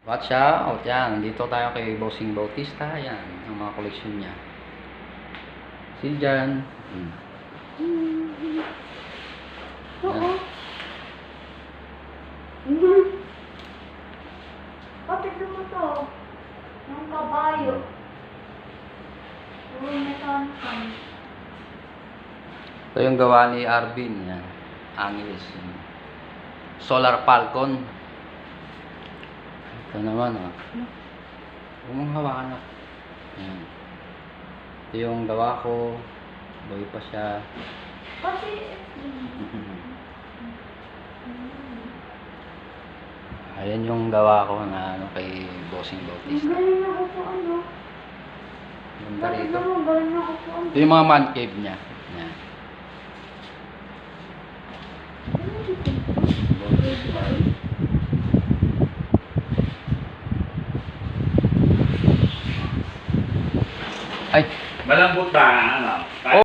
Watch out, yan. Dito tayo kay Bossing Bautista. Yan, ang mga koleksyon niya. Si Jan. Oo. Tignan mo to. Yung kabayo. Oo, mechanical. Ito yung gawa ni Arvin. Yan. Angeles. Solar Falcon. Ito naman, oh. Huwag mong hawakan ako. Yan. Ito yung gawa ko. Boy pa siya. Kasi, Ayan yung gawa ko na kay Bossing ang Bautista. galing na upuan, no? Ganda Bakit rito. naman galing na upuan? Ito yung mga man cave niya. Yan. Ay! Malambot ba? Ano?